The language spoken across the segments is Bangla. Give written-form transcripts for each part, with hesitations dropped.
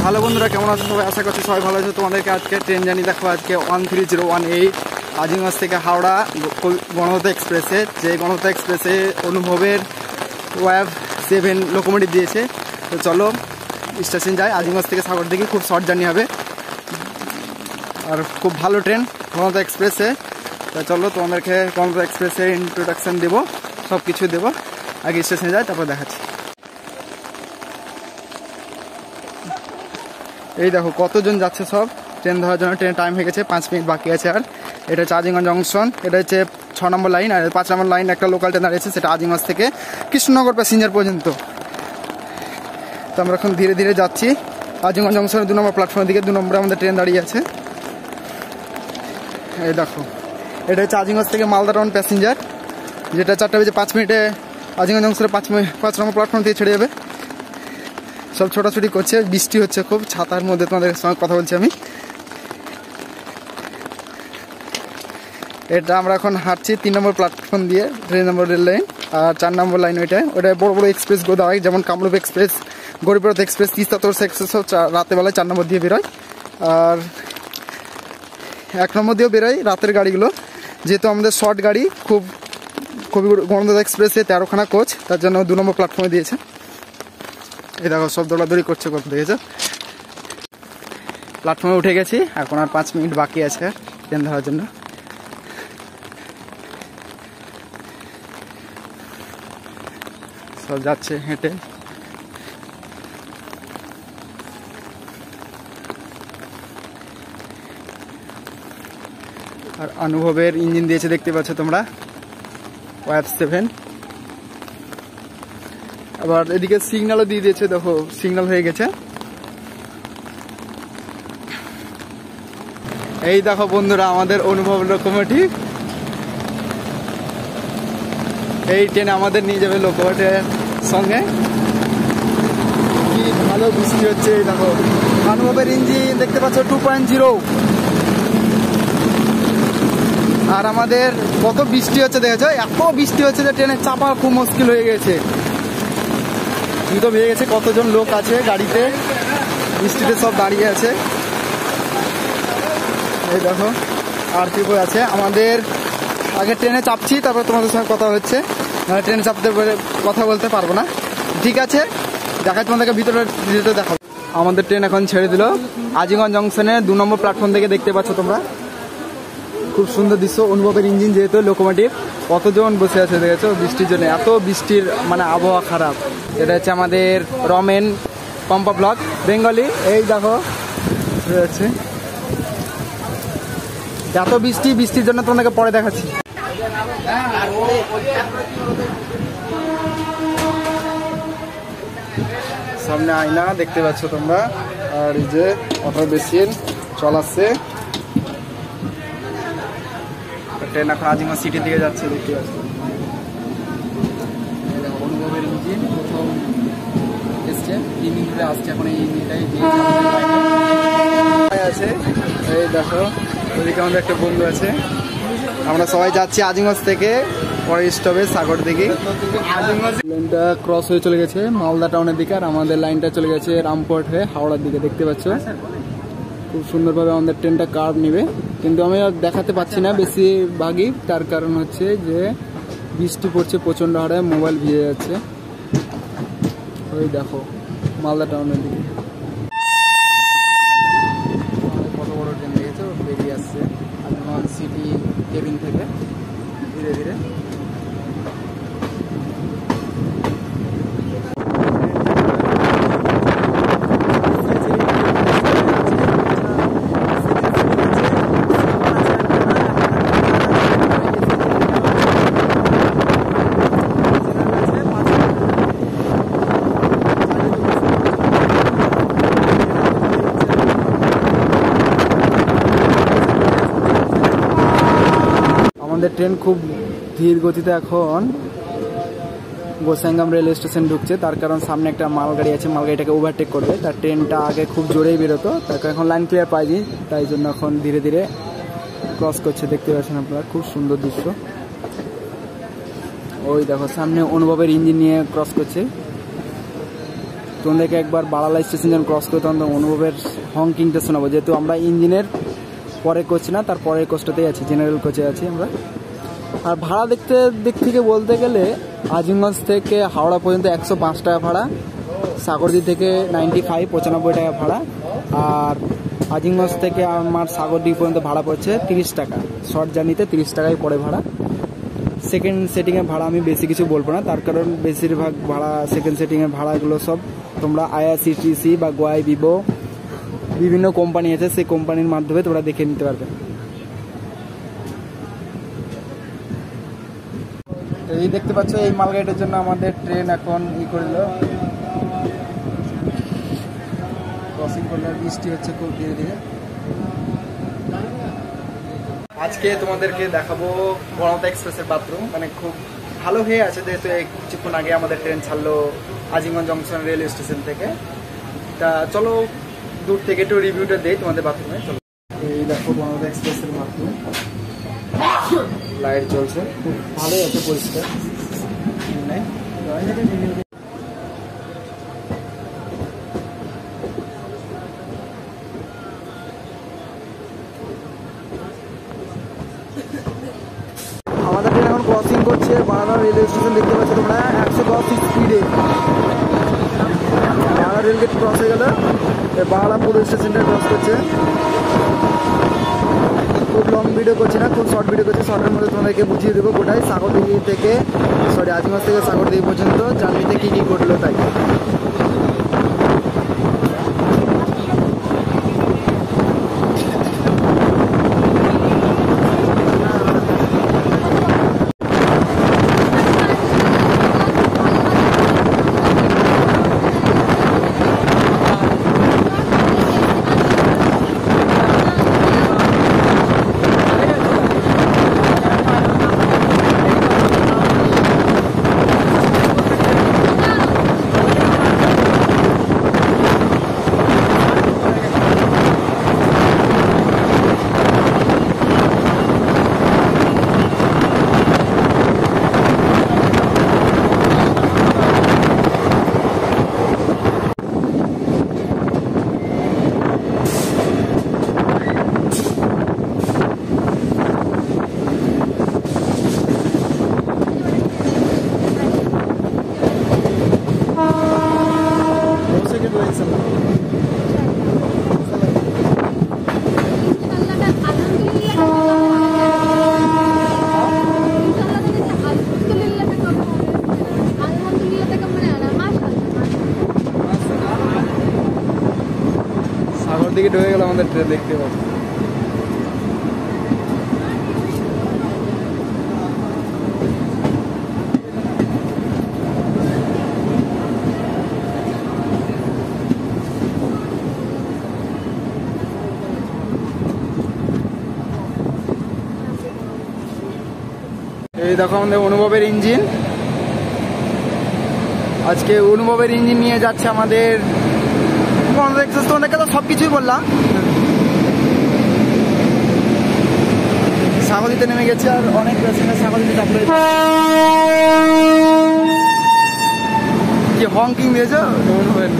হ্যালো বন্ধুরা, কেমন আছো সবাই? আশা করছি সবাই ভালো আছো। তোমাদেরকে আজকে ট্রেন জার্নি দেখো। আজকে 13018 আজিমগঞ্জ থেকে হাওড়া গণহত্যা এক্সপ্রেসে। যে গণহত্যা এক্সপ্রেসে অনুভবের ওয়াভ 7 লোকোমোটিভ দিয়েছে। তো চলো স্টেশন যাই। আজিমগঞ্জ থেকে সাগরদিঘি খুব শর্ট জার্নি হবে আর খুব ভালো ট্রেন গণহত্যা এক্সপ্রেসে। তো চলো তোমাদেরকে গণহত্যা এক্সপ্রেসের ইন্ট্রোডাকশান দেবো, সব কিছু দেবো। আগে স্টেশনে যাই, তারপর দেখাচ্ছি। এই দেখো কতজন যাচ্ছে সব ট্রেন ধরার জন্য। ট্রেন টাইম হয়ে গেছে, 5 মিনিট বাকি আছে। আর এটা হচ্ছে আজিমগঞ্জ জংশন, এটা হচ্ছে 6 নম্বর লাইন। আর 5 নম্বর লাইন একটা লোকাল ট্রেন দাঁড়িয়েছে, সেটা আজিমগঞ্জ থেকে কৃষ্ণনগর প্যাসেঞ্জার পর্যন্ত। তো আমরা এখন ধীরে ধীরে যাচ্ছি আজিমগঞ্জ জংশনের 2 নম্বর প্ল্যাটফর্মের দিকে। 2 নম্বরে আমাদের ট্রেন দাঁড়িয়ে আছে। এই দেখো এটা হচ্ছে আজিমগঞ্জ থেকে মালদা টাউন প্যাসেঞ্জার, যেটা 4টা বেজে 5 মিনিটে আজিমগঞ্জ জংশনের 5 নম্বর প্ল্যাটফর্ম থেকে ছেড়ে যাবে। সব ছোটাছুটি করছে, বৃষ্টি হচ্ছে খুব। ছাতার মধ্যে তোমাদের সঙ্গে কথা বলছি আমি। এটা আমরা এখন হাঁটছি 3 নম্বর প্ল্যাটফর্ম দিয়ে, 3 নম্বর রেল লাইন। আর 4 নম্বর লাইন ওইটা বড় বড় এক্সপ্রেস গুলো হয়, যেমন Kamrup express, Garib Rath express, Teesta Torsa express সব রাতেবেলায় 4 নম্বর দিয়ে বেরোয়। আর 1 নম্বর দিয়েও বেরোয় রাতের গাড়িগুলো। যেহেতু আমাদের শর্ট গাড়ি, খুবই গণহত্যা এক্সপ্রেসে 13খানা কোচ, তার জন্য 2 নম্বর প্ল্যাটফর্মে দিয়েছে। এই দেখো সব দৌড়াদৌড়ি করছে, কত দেখেছো। প্ল্যাটফর্মে উঠে গেছি, এখন আর 5 মিনিট বাকি আছে ট্রেন ধরার জন্য। সব যাচ্ছে হেঁটে। আর অনুভবের ইঞ্জিন দিয়েছে, দেখতে পাচ্ছ তোমরা, ওয়াভ 7। আবার এদিকে সিগন্যালও দিয়ে দিয়েছে, দেখো সিগন্যাল হয়ে গেছে। এই দেখো বন্ধুরা আমাদের অনুভব লোকোমোটিভ। এই ট্রেন আমাদের নিয়ে যাবে লোকোমোটিভের সঙ্গে। কি ভালো বৃষ্টি হচ্ছে। এই দেখো অনুভবের ইঞ্জিন দেখতে পাচ্ছ 2.0। আর আমাদের কত বৃষ্টি হচ্ছে দেখেছো, এত বৃষ্টি হচ্ছে যে ট্রেনে চাপা খুব মুশকিল হয়ে গেছে। জুতো ভেঙে গেছে, কতজন লোক আছে গাড়িতে, বৃষ্টিতে সব দাঁড়িয়ে আছে। এই দেখো আর কি আছে আমাদের। আগে ট্রেনে চাপছি, তারপর তোমাদের সঙ্গে কথা হচ্ছে। ট্রেনে চাপতে কথা বলতে পারবো না। ঠিক আছে, দেখা তোমাদেরকে ভিতরে দেখাবো। আমাদের ট্রেন এখন ছেড়ে দিল আজিমগঞ্জ জংশনে 2 নম্বর প্ল্যাটফর্ম থেকে। দেখতে পাচ্ছ তোমরা খুব সুন্দর দৃশ্য। অনুভবের ইঞ্জিন যেহেতু লোকোমোটিভ, কতজন বসে আছে দেখেছো বৃষ্টির জন্য। এত বৃষ্টির মানে আবহাওয়া খারাপ। এটা হচ্ছে আমাদের রমেন পম্পা ব্লক বেঙ্গলি। এই দেখো আছে এত বৃষ্টির জন্য তোমাদেরকে পরে দেখাচ্ছি। সামনে আয়না দেখতে পাচ্ছ তোমরা। আর এই যে অটো বেসিন চলাচ্ছে। ট্রেন এখন আজিমগঞ্জ সিটির দিকে যাচ্ছে, দেখতে পাচ্ছ। অনুভবের ইঞ্জিন প্রথম এসছে, ইঞ্জিনটা আসছে এখন। এই ইঞ্জিনটাই আছে। এই দেখো ওইদিকে আমাদের একটা বন্ধু আছে। আমরা সবাই যাচ্ছি আজিমগঞ্জ থেকে, পরে স্টপে সাগরদিঘি। লাইনটা ক্রস হয়ে চলে গেছে মালদা টাউনের দিকে, আর আমাদের লাইনটা চলে গেছে রামপুরহাট হয়ে হাওড়ার দিকে। দেখতে পাচ্ছ খুব সুন্দরভাবে আমাদের ট্রেনটা কার্ভ নিবে, কিন্তু আমি আর দেখাতে পাচ্ছি না বেশিরভাগই। তার কারণ হচ্ছে যে বৃষ্টি পড়ছে প্রচণ্ড হারে, মোবাইল ভিজে যাচ্ছে। ওই দেখো মালদা টাউনের দিকে কত বড় ট্রেন দেখেছো, বেরিয়ে আসছে আজিমগঞ্জ সিটি কেবিন থেকে ধীরে ধীরে। আমাদের ট্রেন খুব ধীর গতিতে এখন গোসাইগাঁও রেলওয়ে স্টেশন ঢুকছে। তার কারণ সামনে একটা মালগাড়ি আছে, মালগাড়িটাকে ওভারটেক করবে। তার ট্রেনটা আগে খুব জোরেই বেরোতো, তার কারণ এখন লাইন ক্লিয়ার পাইনি, তাই জন্য এখন ধীরে ধীরে ক্রস করছে। দেখতে পাচ্ছেন আপনারা, খুব সুন্দর দৃশ্য। ওই দেখো সামনে অনুভবের ইঞ্জিন নিয়ে ক্রস করছে। তোমাদেরকে একবার বাড়ালা স্টেশন যখন ক্রস করে তখন অনুভবের হংকিংটা শোনাবো, যেহেতু আমরা ইঞ্জিনের পরে কোচ না, তার পরের কোচটাতেই আছি, জেনারেল কোচে আছি আমরা। আর ভাড়া দিক থেকে বলতে গেলে আজিমগঞ্জ থেকে হাওড়া পর্যন্ত 105 টাকা ভাড়া, সাগরদ্বীপ থেকে 95 95 টাকা ভাড়া, আর আজিমগঞ্জ থেকে আমার সাগরদ্বীপ পর্যন্ত ভাড়া পড়ছে 30 টাকা। শর্ট জার্নিতে 30 টাকাই পড়ে ভাড়া। সেকেন্ড সেটিংয়ের ভাড়া আমি বেশি কিছু বলবো না, তার কারণ বেশিরভাগ ভাড়া সেকেন্ড সেটিংয়ের ভাড়াগুলো সব তোমরা আইআরসিটিসি বা গোয়াই ভিভো বিভিন্ন কোম্পানি আছে, সেই কোম্পানির মাধ্যমে তোমরা দেখে নিতে পারবে। এই দেখতে পাচ্ছ এই মালগাড়িটার জন্য আমাদের ট্রেন এখন করলো, ক্রসিং করলো, বৃষ্টি হচ্ছে খুব ধীরে ধীরে। আজকে তোমাদেরকে দেখাবো গণতা এক্সপ্রেসের বাথরুম, মানে খুব ভালো হয়ে আছে, যেহেতু কিছুক্ষণ আগে আমাদের ট্রেন ছাড়লো আজিমগঞ্জ জংশন রেলওয়ে স্টেশন থেকে। তা চলো দূর থেকে একটু রিভিউটা দেই তোমাদের বাথরুমে। চলো, এই দেখো গণতা এক্সপ্রেসের বাথরুম, লাইট জ্বলছে, খুব ভালোই আছে, পরিষ্কার। আমাদের ট্রেন এখন ক্রসিং করছে বারানা রেলওয়ে স্টেশন, দেখতে পাচ্ছ তোমরা 110 স্পিডে। বারানা রেলগেট ক্রস হয়ে গেল, বারানাপুর স্টেশনটা ক্রস করছে। খুব লং ভিডিও করছি না, খুব শর্ট ভিডিও করছি, শর্টের মধ্যে তোমাদেরকে বুঝিয়ে দেবো গোটাই সাগরদিঘি থেকে, আজিমগঞ্জ থেকে সাগরদিঘি পর্যন্ত জার্নিতে কী কী ঘটলো তাই। দিকে ঢুকে গেল আমাদের ট্রেন, দেখতে পাচ্ছি। এই দেখো আমাদের অনুভবের ইঞ্জিন, আজকে অনুভবের ইঞ্জিন নিয়ে যাচ্ছে আমাদের। তোমাদেরকে তো সব কিছুই বললাম, সাগরদিতে নেমে গেছে আর অনেক প্যাসেঞ্জার সাগরদিতে চাপড়ে। কি হংকিং দিয়েছ অনুভবের।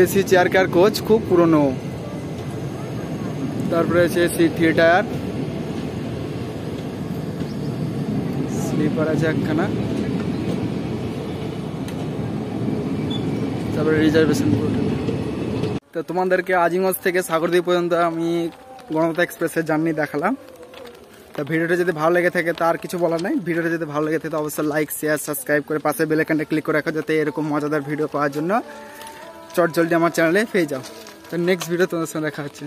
এসি চেয়ার কার কোচ, খুব পুরনো। তারপরে আছে এসি থিয়েটার, স্লিপার আছে একখানা, তারপরে রিজার্ভেশন। তো তোমাদেরকে আজিমগঞ্জ থেকে সাগরদ্বীপ পর্যন্ত আমি গণতা এক্সপ্রেসের জার্নি দেখালাম। তো ভিডিওটা যদি ভালো লেগে থাকে তার কিছু বলার নাই। ভিডিওটা যদি ভালো লেগে থাকে তো অবশ্যই লাইক শেয়ার সাবস্ক্রাইব করে পাশে বেল আইকনটা ক্লিক করে রাখো, যাতে এরকম মজাদার ভিডিও পাওয়ার জন্য চট জলদি আমার চ্যানেলে পেয়ে যাও। তো নেক্সট ভিডিও তোমাদের সঙ্গে দেখা হচ্ছে।